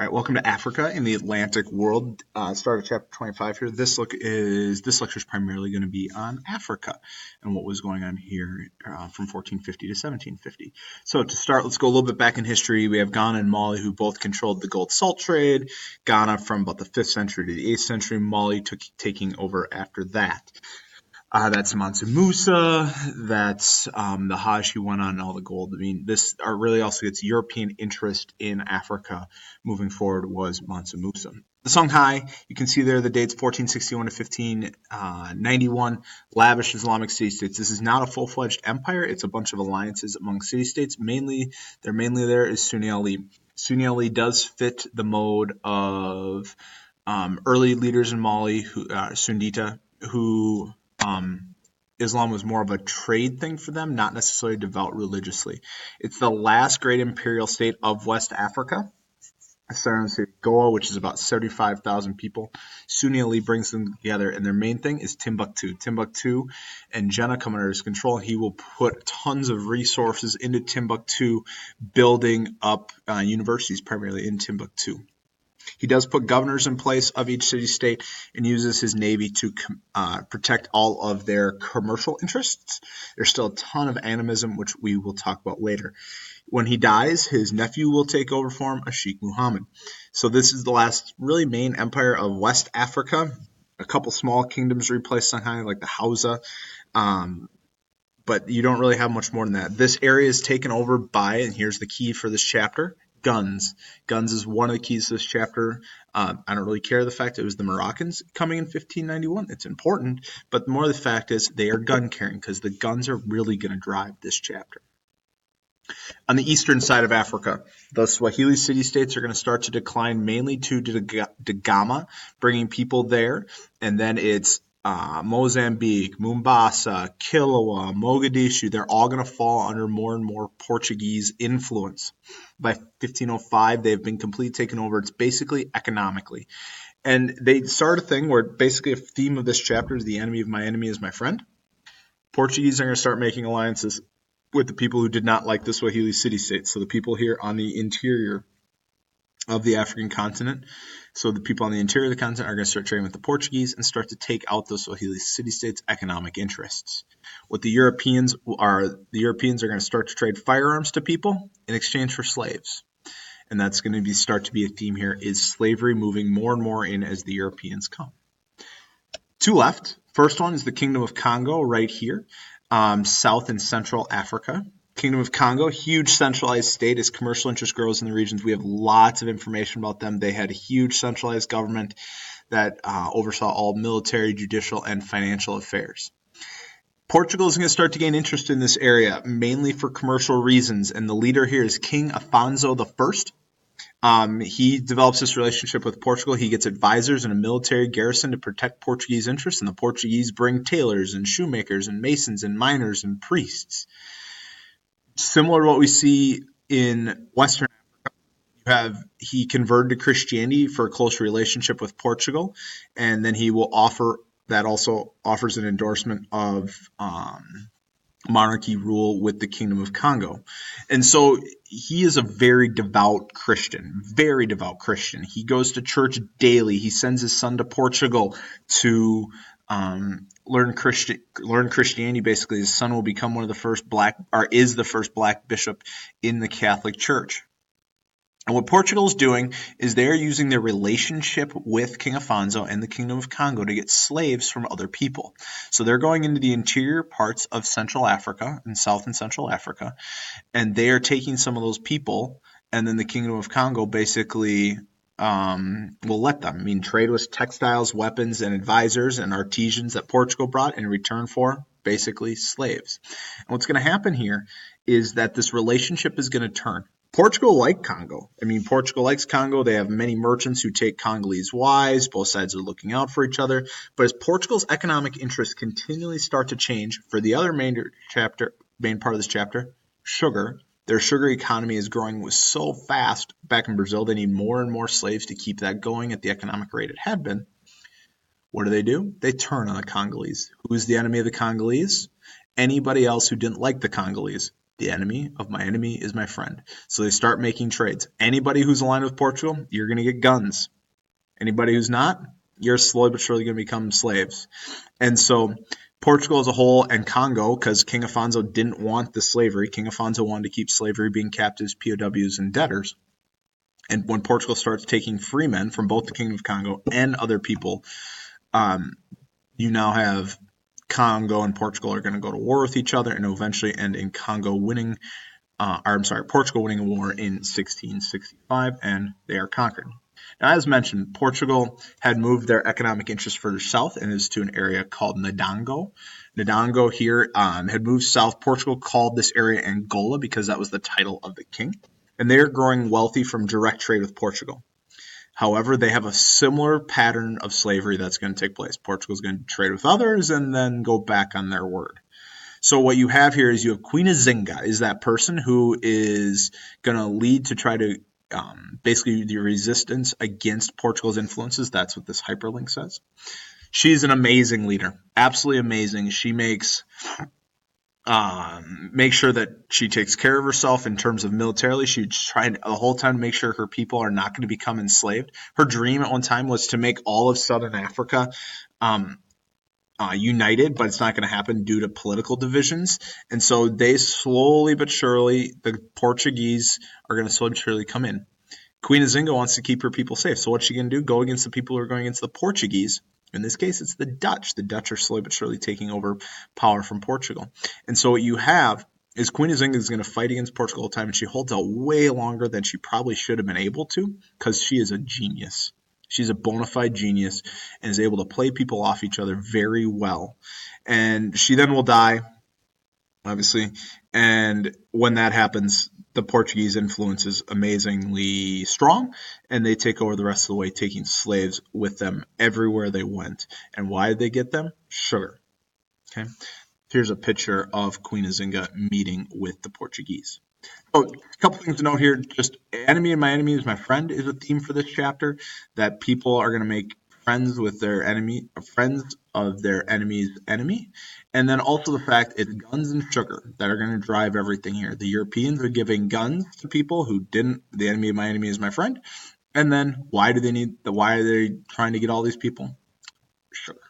All right, welcome to Africa in the Atlantic world. Start at chapter 25 here. This lecture is primarily going to be on Africa and what was going on here from 1450 to 1750. So to start, let's go a little bit back in history. We have Ghana and Mali, who both controlled the gold salt trade. Ghana from about the 5th century to the 8th century. Mali taking over after that. That's Mansa Musa. That's the Hajj who went on all the gold. I mean, this really also gets European interest in Africa moving forward was Mansa Musa. The Songhai, you can see there the dates 1461 to 1591, lavish Islamic city-states. This is not a full-fledged empire. It's a bunch of alliances among city-states. Mainly there is Sunni Ali. Sunni Ali does fit the mode of early leaders in Mali, Sundita, who Islam was more of a trade thing for them, not necessarily devout religiously. It's the last great imperial state of West Africa. Starting with Goa, which is about 75,000 people. Sunni Ali brings them together, and their main thing is Timbuktu. Timbuktu and Jannah come under his control. He will put tons of resources into Timbuktu, building up universities primarily in Timbuktu. He does put governors in place of each city-state and uses his navy to protect all of their commercial interests. There's still a ton of animism, which we will talk about later. When he dies, his nephew will take over for him, Sheikh Muhammad. So this is the last really main empire of West Africa. A couple small kingdoms replaced Songhai, like the Hausa. But you don't really have much more than that. This area is taken over by, and here's the key for this chapter, guns. Guns is one of the keys to this chapter. I don't really care the fact it was the Moroccans coming in 1591. It's important, but more the fact is they are gun carrying because the guns are really going to drive this chapter. On the eastern side of Africa, the Swahili city-states are going to start to decline mainly due to Dagama bringing people there, and then it's Mozambique, Mombasa, Kilwa, Mogadishu, they're all going to fall under more and more Portuguese influence. By 1505, they've been completely taken over. It's basically economically. And they start a thing where basically a theme of this chapter is the enemy of my enemy is my friend. Portuguese are going to start making alliances with the people who did not like the Swahili city-states. So the people here on the interior of the African continent. So the people on the interior of the continent are going to start trading with the Portuguese and start to take out the Swahili city-states' economic interests. What the Europeans are going to start to trade firearms to people in exchange for slaves. And that's going to start to be a theme here, is slavery moving more and more in as the Europeans come. Two left. First one is the Kingdom of Congo right here, South and Central Africa. Kingdom of Congo, huge centralized state. As commercial interest grows in the regions, we have lots of information about them. They had a huge centralized government that oversaw all military, judicial, and financial affairs. Portugal is going to start to gain interest in this area, mainly for commercial reasons, and the leader here is King Afonso I. He develops this relationship with Portugal. He gets advisors and a military garrison to protect Portuguese interests, and the Portuguese bring tailors and shoemakers and masons and miners and priests. Similar to what we see in Western Africa, he converted to Christianity for a close relationship with Portugal, and then he will also offers an endorsement of monarchy rule with the Kingdom of Congo. And so he is a very devout Christian. He goes to church daily. He sends his son to Portugal to learn Christianity. Basically, his son will become is the first black bishop in the Catholic Church. And what Portugal is doing is they're using their relationship with King Afonso and the Kingdom of Congo to get slaves from other people. So they're going into the interior parts of Central Africa and South and Central Africa, and they are taking some of those people, and then the Kingdom of Congo basically will let them. I mean, trade was textiles, weapons, and advisors and artisans that Portugal brought in return for basically slaves. And what's going to happen here is that this relationship is going to turn. Portugal likes Congo. Portugal likes Congo. They have many merchants who take Congolese wives. Both sides are looking out for each other. But as Portugal's economic interests continually start to change, for the other main part of this chapter, sugar, their sugar economy is growing so fast back in Brazil, they need more and more slaves to keep that going at the economic rate it had been. What do? They turn on the Congolese. Who is the enemy of the Congolese? Anybody else who didn't like the Congolese. The enemy of my enemy is my friend. So they start making trades. Anybody who's aligned with Portugal, you're going to get guns. Anybody who's not, you're slowly but surely going to become slaves. And so Portugal as a whole and Congo, because King Afonso didn't want the slavery. King Afonso wanted to keep slavery being captives, POWs, and debtors. And when Portugal starts taking free men from both the Kingdom of Congo and other people, you now have Congo and Portugal are going to go to war with each other and eventually end in Congo winning, Portugal winning a war in 1665, and they are conquered. Now, as mentioned, Portugal had moved their economic interests further south and is to an area called Ndango. Ndango here had moved south. Portugal called this area Angola because that was the title of the king, and they are growing wealthy from direct trade with Portugal. However, they have a similar pattern of slavery that's going to take place. Portugal is going to trade with others and then go back on their word. So what you have here is you have Queen Nzinga is that person who is going to lead to try to basically the resistance against Portugal's influences. That's what this hyperlink says. She's an amazing leader, absolutely amazing. She makes sure that she takes care of herself in terms of militarily. She's trying the whole time to make sure her people are not going to become enslaved. Her dream at one time was to make all of Southern Africa united, but it's not going to happen due to political divisions. And so they slowly but surely, the Portuguese are going to slowly but surely come in. Queen Nzinga wants to keep her people safe. So what's she going to do? Go against the people who are going against the Portuguese. In this case, it's the Dutch. The Dutch are slowly but surely taking over power from Portugal. And so what you have is Queen Nzinga is going to fight against Portugal all the time, and she holds out way longer than she probably should have been able to because she is a genius. She's a bona fide genius and is able to play people off each other very well. And she then will die, obviously. And when that happens, the Portuguese influence is amazingly strong, and they take over the rest of the way, taking slaves with them everywhere they went. And why did they get them? Sugar. Okay. Here's a picture of Queen Nzinga meeting with the Portuguese. Oh, a couple things to note here. Just enemy of my enemy is my friend is a theme for this chapter. That people are going to make friends with their enemy, friends of their enemy's enemy. And then also the fact it's guns and sugar that are going to drive everything here. The Europeans are giving guns to people who didn't. The enemy of my enemy is my friend. And then why are they trying to get all these people? Sugar.